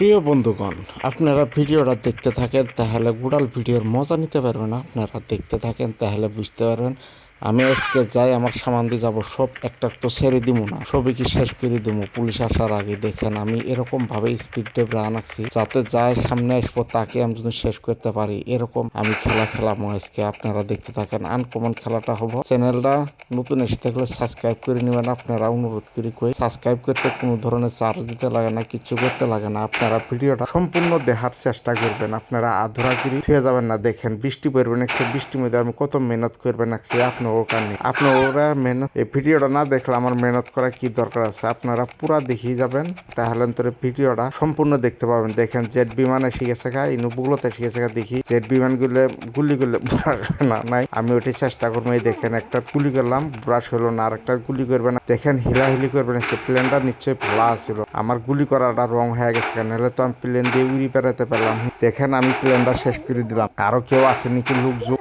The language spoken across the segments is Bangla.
প্রিয় বন্ধুগণ, আপনারা ভিডিওটা দেখতে থাকেন তাহলে গোড়াল ভিডিওর মজা নিতে পারবেন। আপনারা দেখতে থাকেন তাহলে বুঝতে পারবেন। আমি আজকে যাই, আমার সামান দিয়ে যাবো, সব একটা তো ছেড়ে দিব না, সবই কি শেষ করে দেবো পুলিশ আসার আগে। দেখেন আমি এরকম ভাবে স্পিড ড্রাইভ আনাচ্ছি যাতে যায় সামনে আসবো তাকে আমি যদি শেষ করতে পারি, এরকম আমি খেলা খেলাম আজকে। আপনারা দেখতে থাকেন। আনকমন খেলাটা হবো। চ্যানেলটা নতুন এসে থাকলে সাবস্ক্রাইব করে নেবেন। আপনারা অনুরোধ করি কই সাবস্ক্রাইব করতে কোনো ধরনের চার্জ দিতে লাগে না, কিছু করতে লাগে না। আপনারা ভিডিওটা সম্পূর্ণ দেখার চেষ্টা করবেন। আপনারা আধরাগিরি ফিরে যাবেন না। দেখেন বৃষ্টি পড়বে নাকছে, বৃষ্টির মধ্যে আমি কত মেহনত করবে নাকছি আপনার ওখানে। আপনার ওরা মেহনত, এই ভিডিওটা না দেখলে আমার মেহনত করা কি দরকার আছে। আপনারা পুরা দেখিয়ে যাবেন তাহলে তোরে ভিডিওটা সম্পূর্ণ দেখতে পাবেন। দেখেন জেট বিমান এসে গেছে গা, এই নবুগুলোতে এসে গেছে গা। দেখি জেট বিমান গুলি করলে না নাই, আমি ওটি চেষ্টা করবো। এই দেখেন একটা গুলি করলাম, ব্রাশ হলো না, আর একটা গুলি করবে না। দেখেন হিলাহিলি করবে না, সে প্লেনটা নিশ্চয়ই ভালো আছিল। আমার গুলি করাটা রং হয়ে গেছে, নাহলে তো আমি প্লেন দিয়ে উড়ি বেড়াতে পারলাম। দেখেন আমি প্লেনটা শেষ করে দিলাম। আরো কেউ আছে নাকি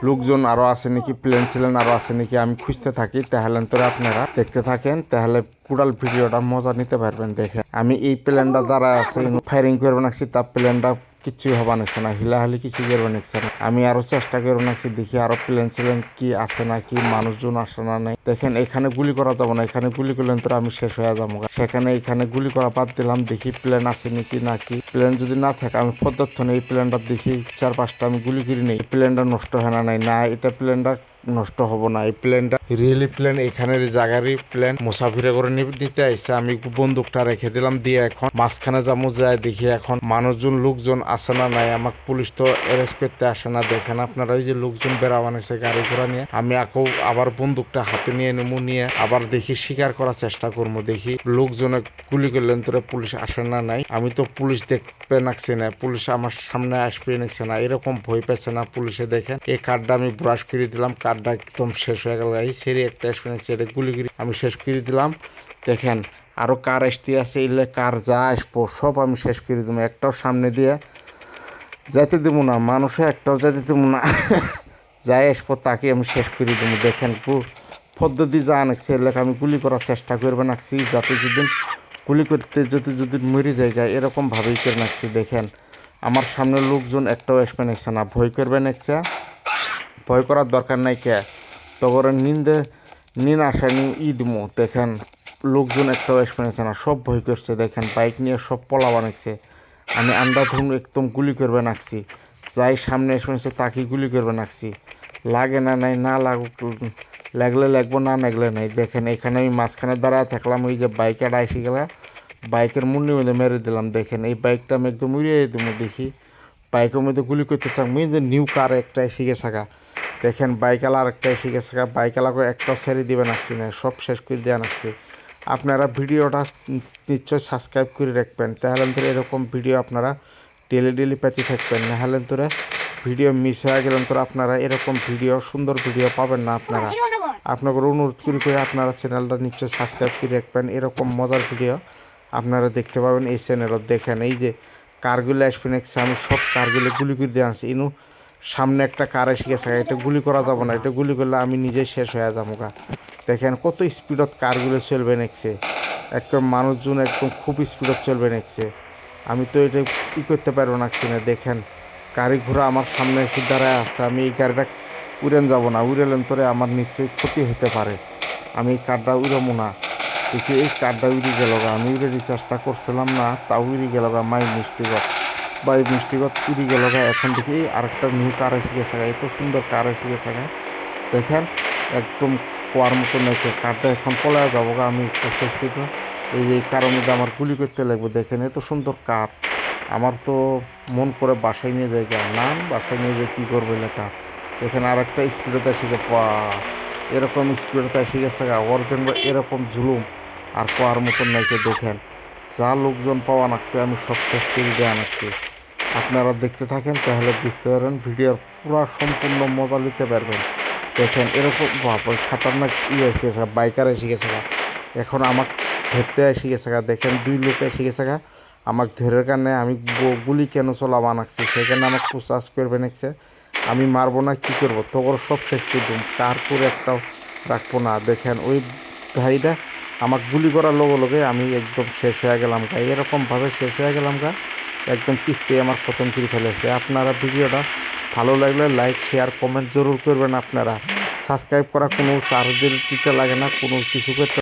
লোকজন আরো আছে নাকি, প্লেন ছিলেন আরো আছে নাকি, আমি খুঁজতে থাকি। তাহলে তো আপনারা দেখতে থাকেন তাহলে পুরাল ভিডিওটা মজা নিতে পারবেন। দেখেন আমি এই প্লেনটা দ্বারা আছে ফায়ারিং করবে নাকছি, তার প্লেনটা কিছুই হবা নাকছে না, হিলাহালি কিছু করবে নাকছে না। আমি আরো চেষ্টা করবো নাকছি, দেখি আরো প্লেন ছিলেন কি আছে নাকি, মানুষজন আসে না নাই। দেখেন এখানে গুলি করা যাবো না, এখানে গুলি করলেন তো আমি শেষ হয়ে যাবো। সেখানে এখানে গুলি করা বাদ দিলাম, দেখি প্লেন আছে নাকি নাকি। প্লেন যদি না থাকে আমি পদার্থনে এই প্লেনটা দেখি 4-5টা আমি গুলি করি নেই, প্লেনটা নষ্ট হয় না নাই না, এটা প্লেনটা নষ্ট হব না। এই প্লেনটা রিয়েলি প্লেন, এখানের জায়গারই প্লেন মুসাফিরে করে নিতে আইসে। আমি বন্দুকটা রেখে দিলাম দিয়ে এখন মাঝখানে যাবো, যায় দেখি এখন মানুষজন লোকজন আসে না নাই। আমাকে পুলিশ তো অ্যারেস্ট করতে আসে না। দেখেন আপনারা ওই যে লোকজন বেড়া বানাইছে গাড়ি ঘোড়া নিয়ে, আমি আবার বন্দুকটা হাতে নিয়ে নেবো, নিয়ে আবার দেখি শিকার করার চেষ্টা করবো। দেখি লোকজনে গুলি করলেন তোরা পুলিশ আসে না নাই। আমি তো পুলিশ দেখবে নাকছি না, পুলিশ আমার সামনে আসবে নাকছে না, এরকম ভয় পেয়েছে না পুলিশে। দেখেন এই কার্ডটা আমি ব্রাশ করে দিলাম, কার্ডটা একদম শেষ হয়ে গেল। এই সেরি একটা এক্সপিরিয়েন্স, এটা গুলি করে আমি শেষ করে দিলাম। দেখেন আরো কার আসতে আছে, এলে কার যা আসবো সব আমি শেষ করে দেবো। একটাও সামনে দিয়ে যেতে দেবো না, মানুষে একটাও যেতে দেবো না। যাই আসবো তাকে আমি শেষ করে দেবো। দেখেন পদ্ধতি যা আনছি এলাকা আমি গুলি করার চেষ্টা করবে নাকছি, যাতে যদি গুলি করতে যদি মরে জায়গায় এরকম ভাবেই করে নাকছি। দেখেন আমার সামনে লোকজন একটাও আসবে নাকছে না, ভয় করবে নাকছে। ভয় করার দরকার নাই কে, তখন নিন আসানি দিমো। দেখেন লোকজন একটাও আসবে নাকছে না, সব ভয় করছে। দেখেন বাইক নিয়ে সব পলা বানাইছে। আমি আন্দাধুন একদম গুলি করবে নাকছি, যাই সামনে এসে তাকে গুলি করবে নাকছি। লাগে না নাই, না লাগুক, লাগলে লাগবো, না লাগলে নাই। দেখেন এখানে আমি মাঝখানে দাঁড়ায় থাকলাম, ওই যে বাইকের আইসি গেলা বাইকের মুন্ডি মধ্যে মেরে দিলাম। দেখেন এই বাইকটা আমি একদম উড়িয়ে দেবো। দেখি বাইকের মধ্যে গুলি করতে থাকবো, এই যে নিউ কার একটা এসে গেছে গা। দেখেন বাইকালা আর একটা এসে গেছে গা, বাইকালাকে একটাও ছেড়ে দিবে নাকছি না, সব শেষ করে দেওয়া নাকছি। আপনারা ভিডিওটা নিশ্চয়ই সাবস্ক্রাইব করে রাখবেন, তাহলে তো এরকম ভিডিও আপনারা ডেলি পেতে থাকবেন। নাহলে তোরা ভিডিও মিস হয়ে গেলেন তোরা আপনারা এরকম ভিডিও সুন্দর ভিডিও পাবেন না। আপনাকে অনুরোধ করে আপনারা চ্যানেলটা নিশ্চয়ই সাবস্ক্রাইব করে রাখবেন, এরকম মজার ভিডিও আপনারা দেখতে পাবেন এই চ্যানেলত। দেখেন এই যে কারগুলো আসবেন, আমি সব কারগুলো গুলি করে দিয়ে আনছি। ইনু সামনে একটা কার এসে গেছে, এটা গুলি করা যাবো না, এটা গুলি করলে আমি নিজেই শেষ হয়ে যাবো গা। দেখেন কত স্পিডত কারগুলো চলবে নেকছে, একদম মানুষজন একদম খুব স্পিডত চলবে নেকছে। আমি তো এটা করতে পারবো না। দেখেন গাড়ি ঘোড়া আমার সামনে এসে দাঁড়ায় আছে, আমি এই গাড়িটা উড়েন যাব না, উড়েলেন তোরে আমার নিশ্চয়ই ক্ষতি হতে পারে। আমি এই কারটা উড়াবো না। দেখি এই কারটা উড়ে গেল গা, আমি উড়ে চেষ্টা করছিলাম না, তা উড়ে গেল গা মিষ্টিগত উড়ে গেল গা। এখন দেখি আরেকটা নিউ কার এসে গেছে গা, এত সুন্দর কার এসে গেছে গা। দেখেন একদম কোয়ার মতো নেই কারটা, এখন পলায় যাবো গা। আমি শেষ করতে এই কারণে আমার গুলি করতে লাগবে। দেখেন এত সুন্দর কার, আমার তো মন করে বাসায় নিয়ে যায় গা, না বাসায় নিয়ে যায় কী করবে লেখা। দেখেন আর একটা স্পিডতে এসে গে, এরকম স্পিডতে এসে গেছে গা। ওর জন্য এরকম জুলুম আর কোয়ার মতন নাইকে। দেখেন যা লোকজন পাওয়া নাকছে আমি সব শেষ করে দেওয়া নাকছি। আপনারা দেখতে থাকেন তাহলে বুঝতে পারবেন, ভিডিওর পুরো সম্পূর্ণ মজা নিতে পারবেন। দেখেন এরকম খাতারনাক এসে গেছে, বাইকার এসে গেছে গা। এখন আমাকে ধরতে এসে গেছে গা। দেখেন 2 লোক এসে গেছে গা আমাকে ধরে কারণে। আমি গুলি কেন চলা বানাচ্ছি সেখানে আমাকে পুচাস করবে নেছে। আমি মারবো না, কী করবো, তোর সব শেষ করে দেবো, কার করে একটাও রাখবো না। দেখেন ওই ভাইটা আমাকে গুলি করার লগে লগে আমি একদম শেষ হয়ে গেলাম গা, এরকমভাবে শেষ হয়ে গেলাম গা। একদম কিস্তি আমার খতম করে ফেলেছে। আপনারা ভিডিওটা ভালো লাগলে লাইক শেয়ার কমেন্ট জরুর করবেন। আপনারা সাবস্ক্রাইব করা কোনো চার্জের দিতে লাগে না, কোনো কিছু করতে